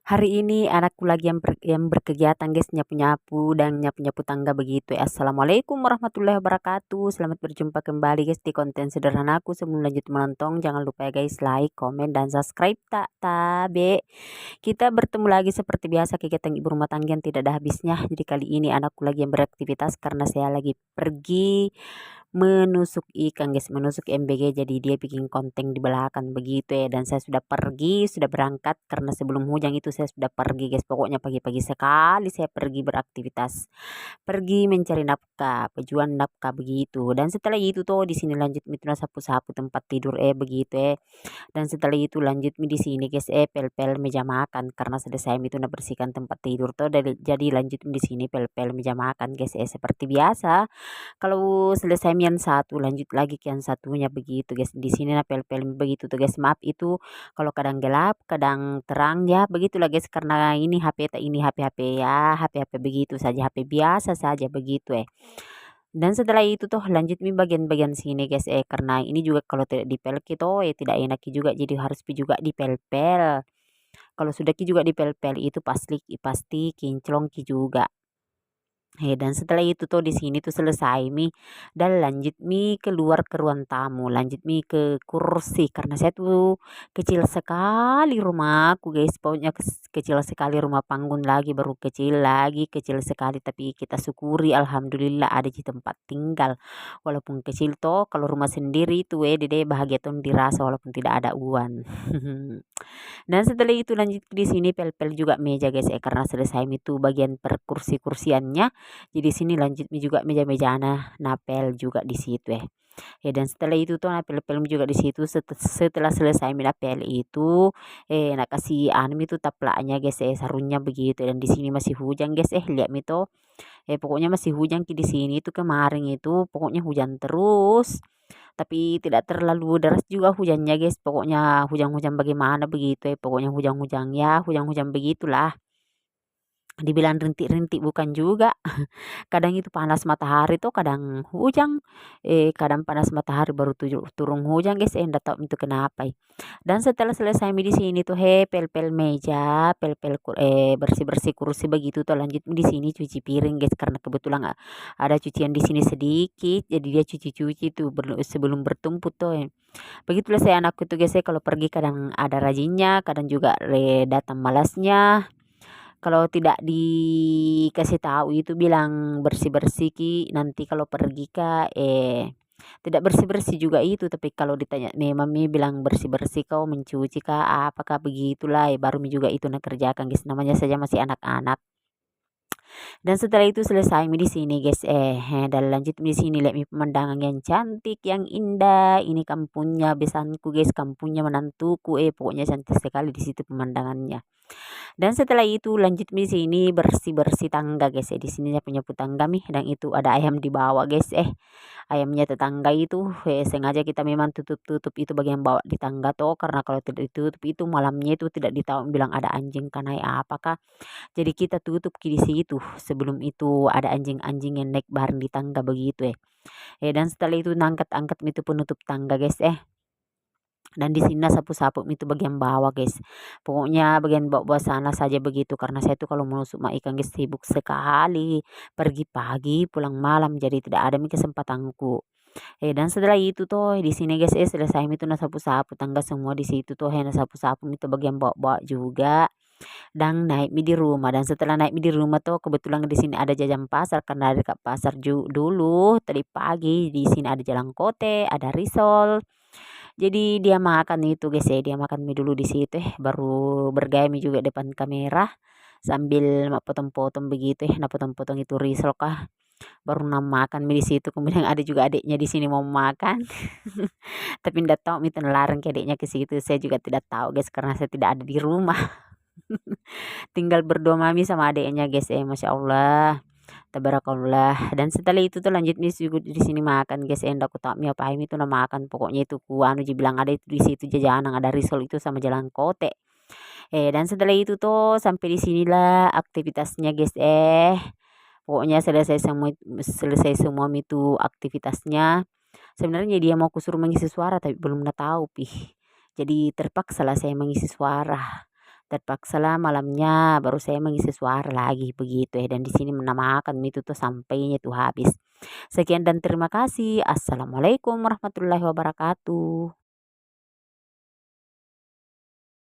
Hari ini anakku lagi yang berkegiatan guys, nyapu-nyapu dan nyapu-nyapu tangga begitu ya. Assalamualaikum warahmatullahi wabarakatuh. Selamat berjumpa kembali guys di konten sederhanaku. Sebelum lanjut menonton jangan lupa ya guys, like, komen dan subscribe tak tabe. Kita bertemu lagi seperti biasa, kegiatan ibu rumah tangga yang tidak ada habisnya. Jadi kali ini anakku lagi yang beraktivitas karena saya lagi pergi menusuk ikan guys, menusuk MBG, jadi dia bikin konten di belakang begitu ya. Dan saya sudah pergi, sudah berangkat karena sebelum hujan itu saya sudah pergi guys. Pokoknya pagi-pagi sekali saya pergi beraktivitas, pergi mencari nafkah, pejuang nafkah begitu. Dan setelah itu tuh di sini lanjut mitra sapu-sapu tempat tidur begitu dan setelah itu lanjut di sini guys, pel-pel meja makan karena selesai itu nak bersihkan tempat tidur tuh. Jadi lanjut di sini pel-pel meja makan guys, seperti biasa. Kalau selesai yang satu lanjut lagi ke yang satunya begitu guys. Di sini nah pel-pel begitu tuh guys. Maaf itu kalau kadang gelap, kadang terang ya begitulah guys, karena ini HP tak ini HP-HP ya, HP-HP begitu saja, HP biasa saja begitu. Dan setelah itu tuh lanjut bagian-bagian sini guys, karena ini juga kalau tidak dipel gitu tidak enak juga, jadi harus juga dipel-pel. Kalau sudah ki juga dipel-pel itu pasti pasti kinclong ki juga. Dan setelah itu tuh di sini tuh selesai dan lanjut keluar ke ruang tamu, lanjut ke kursi karena saya tuh kecil sekali rumahku guys, pokoknya kecil sekali rumah panggung, lagi baru kecil lagi kecil sekali, tapi kita syukuri alhamdulillah ada di tempat tinggal walaupun kecil toh. Kalau rumah sendiri itu dede bahagia tuh dirasa walaupun tidak ada uang. Dan setelah itu lanjut di sini pel-pel juga meja guys, karena selesai itu bagian per kursi-kursiannya. Jadi sini lanjut juga meja-meja napel juga di situ dan setelah itu tuh napel-pel juga di situ. Setelah selesai napel itu nak kasih itu taplaknya guys, sarungnya begitu. Dan di sini masih hujan guys, lihat itu pokoknya masih hujan di sini itu. Kemarin itu pokoknya hujan terus, tapi tidak terlalu deras juga hujannya guys. Pokoknya hujan-hujan bagaimana begitu pokoknya hujan-hujan ya, hujan-hujan begitulah. Dibilang rintik-rintik bukan juga. Kadang itu panas matahari tuh, kadang hujan, kadang panas matahari baru turun hujan guys, ndak tahu itu kenapa. Dan setelah selesai di sini tuh pel-pel meja, bersih-bersih kursi begitu tuh. Lanjut di sini cuci piring guys, karena kebetulan ada cucian di sini sedikit, jadi dia cuci-cuci tuh sebelum bertumpuk tuh. Begitulah saya anakku tuh guys, kalau pergi kadang ada rajinnya, kadang juga datang malasnya. Kalau tidak dikasih tahu itu bilang bersih-bersih ki, nanti kalau pergi kak tidak bersih-bersih juga itu. Tapi kalau ditanya memang bilang bersih-bersih kau mencuci kak apakah begitulah baru juga itu nak kerjakan guys, namanya saja masih anak-anak. Dan setelah itu selesai di sini guys, dan lanjut di sini lihat pemandangan yang cantik, yang indah. Ini kampungnya besanku guys, kampungnya menantuku, pokoknya cantik sekali di situ pemandangannya. Dan setelah itu lanjut di sini bersih-bersih tangga guys, di sini saya punya tangga dan itu ada ayam di bawah guys. Ayamnya tetangga itu sengaja kita memang tutup-tutup itu bagian bawah di tangga toh, karena kalau tidak ditutup itu malamnya itu tidak ditahu bilang ada anjing karena apakah. Jadi kita tutup di situ sebelum itu ada anjing-anjing yang naik bareng di tangga begitu. Dan setelah itu angkat-angkat itu penutup tangga guys. Dan di sini sapu-sapu itu bagian bawah guys, pokoknya bagian bawah sana saja begitu, karena saya tuh kalau menusuk ikan guys sibuk sekali, pergi pagi pulang malam, jadi tidak ada kesempatanku. Dan setelah itu tuh di sini guys selesai itu sapu-sapu tangga semua di situ tuh, sapu-sapu itu bagian bawah-bawah juga. Dan naik di rumah, dan setelah naik di rumah tuh kebetulan di sini ada jajan pasar, karena ada dekat pasar dulu tadi pagi. Di sini ada jalan kote, ada risol. Jadi dia makan itu guys, dia makan mie dulu di situ baru bergaya mie juga depan kamera sambil potong-potong begitu nah potong-potong itu risol kah, baru makan mie di situ. Kemudian ada juga adiknya di sini mau makan. Tapi tidak tahu mie larang ke adiknya ke situ, saya juga tidak tahu guys karena saya tidak ada di rumah. Tinggal berdua mami sama adiknya guys, masya Allah tabarakallah. Dan setelah itu tuh lanjut di sini makan guys, aku tak mi apa itu nama makan, pokoknya itu kuanu bilang ada itu di situ jajanan, ada risol itu sama jalan kote. Dan setelah itu tuh sampai di sinilah aktivitasnya guys. Pokoknya selesai semua itu aktivitasnya. Sebenarnya dia mau kusuruh mengisi suara tapi belum tahu pih, jadi terpaksa lah saya mengisi suara. Terpaksalah malamnya baru saya mengisi suara lagi begitu ya, dan di sini menamakan itu tuh sampainya tuh habis. Sekian dan terima kasih. Assalamualaikum warahmatullahi wabarakatuh.